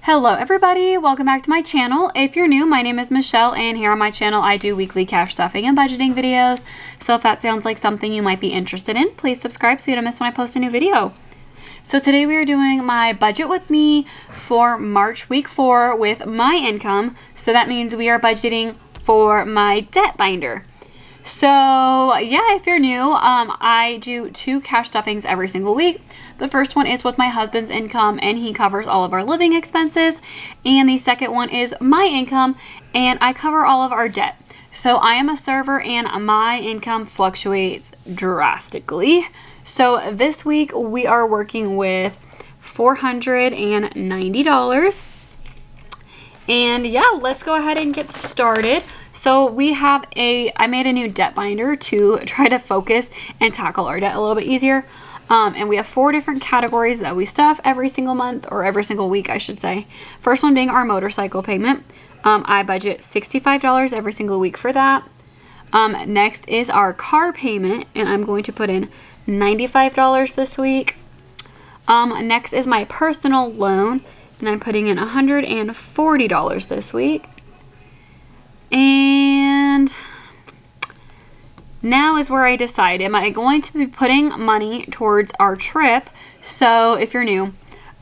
Hello everybody, welcome back to my channel. If you're new, my name is Michelle and here on my channel I do weekly cash stuffing and budgeting videos. So if that sounds like something you might be interested in, please subscribe so you don't miss when I post a new video. So today we are doing my budget with me for March week 4 with my income. So that means we are budgeting for my debt binder. So yeah, if you're new, I do 2 cash stuffings every single week. The first one is with my husband's income and he covers all of our living expenses. And the second one is my income and I cover all of our debt. So I am a server and my income fluctuates drastically. So this week we are working with $490. And yeah, let's go ahead and get started. So we have I made a new debt binder to try to focus and tackle our debt a little bit easier. And we have 4 different categories that we stuff every single month, or every single week, I should say. First one being our motorcycle payment. I budget $65 every single week for that. Next is our car payment, and I'm going to put in $95 this week. Next is my personal loan, and I'm putting in $140 this week. And now is where I decide, am I going to be putting money towards our trip? So if you're new,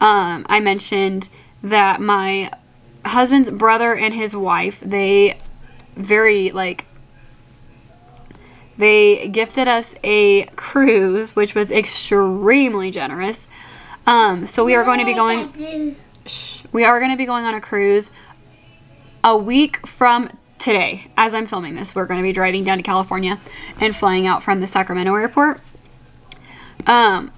I mentioned that my husband's brother and his wife, they gifted us a cruise, which was extremely generous. So we are going to be going on a cruise a week from today. As I'm filming this, we're going to be driving down to California and flying out from the Sacramento airport. But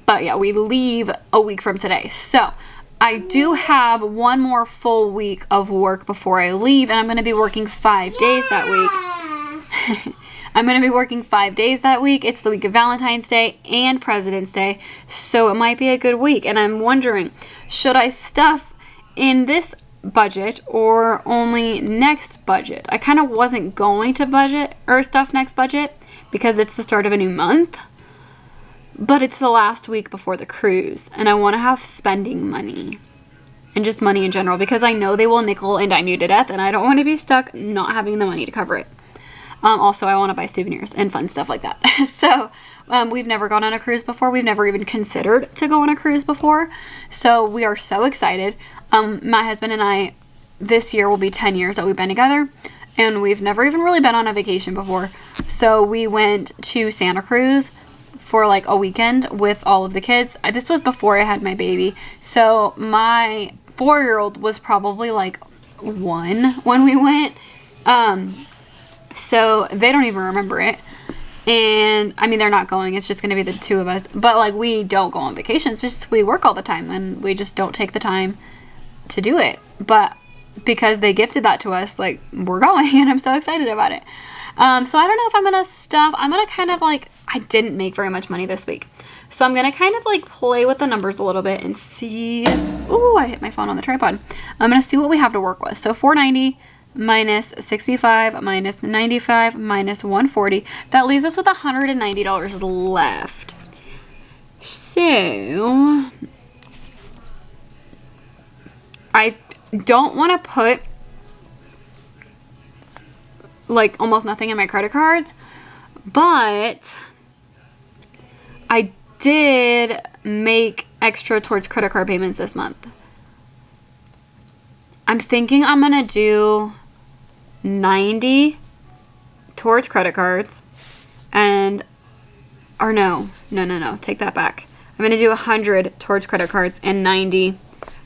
yeah, we leave a week from today. So I do have one more full week of work before I leave, and I'm going to be working 5 days that week. I'm going to be working 5 days that week. It's the week of Valentine's Day and President's Day, so it might be a good week. And I'm wondering, should I stuff in this budget or only next budget? I kind of wasn't going to budget or stuff next budget because it's the start of a new month, but it's the last week before the cruise and I want to have spending money and just money in general because I know they will nickel and dime you to death and I don't want to be stuck not having the money to cover it. Also, I want to buy souvenirs and fun stuff like that. So we've never gone on a cruise before. We've never even considered to go on a cruise before. So we are so excited. My husband and I, this year will be 10 years that we've been together. And we've never even really been on a vacation before. So we went to Santa Cruz for like a weekend with all of the kids. This was before I had my baby. So my 4-year-old was probably like 1 when we went. So they don't even remember it. And I mean, they're not going. It's just going to be the 2 of us. But like, we don't go on vacations. Just we work all the time and we just don't take the time to do it. But because they gifted that to us, like, we're going and I'm so excited about it. So I don't know if I'm going to stuff. I'm going to kind of like, I didn't make very much money this week. So I'm going to kind of like play with the numbers a little bit and see. Ooh, I hit my phone on the tripod. I'm going to see what we have to work with. So $490 minus 65 minus 95 minus 140. That leaves us with $190 left. So I don't want to put like almost nothing in my credit cards, but I did make extra towards credit card payments this month. I'm thinking I'm going to do 90 towards credit cards and, or no, take that back. I'm going to do 100 towards credit cards and 90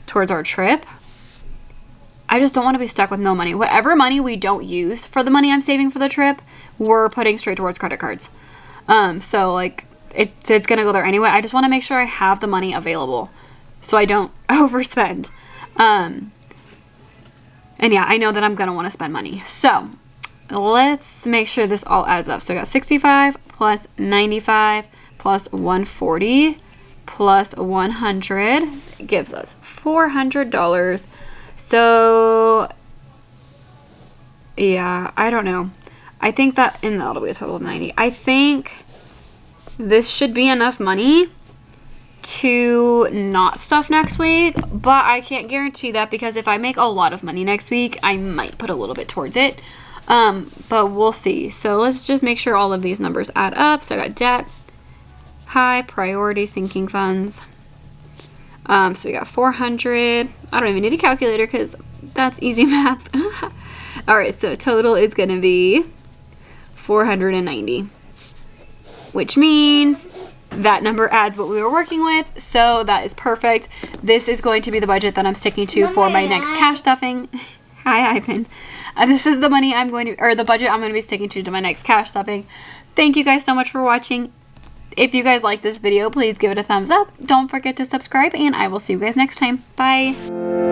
towards our trip. I just don't want to be stuck with no money. Whatever money we don't use for the money I'm saving for the trip, we're putting straight towards credit cards. So like it's going to go there anyway. I just want to make sure I have the money available so I don't overspend. And yeah, I know that I'm going to want to spend money. So let's make sure this all adds up. So I got 65 plus 95 plus 140 plus 100 gives us $400. So yeah, I don't know. I think and that'll be a total of 90. I think this should be enough money to not stuff next week, but I can't guarantee that because if I make a lot of money next week, I might put a little bit towards it. But we'll see. So let's just make sure all of these numbers add up. So I got debt, high priority sinking funds. So we got 400. I don't even need a calculator because that's easy math. All right, so total is going to be 490, which means that number adds what we were working with. So that is perfect. This is going to be the budget that I'm sticking to for my next cash stuffing. Hi, Ivan. This is the money I'm going to, or the budget I'm going to be sticking to my next cash stuffing. Thank you guys so much for watching. If you guys like this video, please give it a thumbs up. Don't forget to subscribe, and I will see you guys next time. Bye.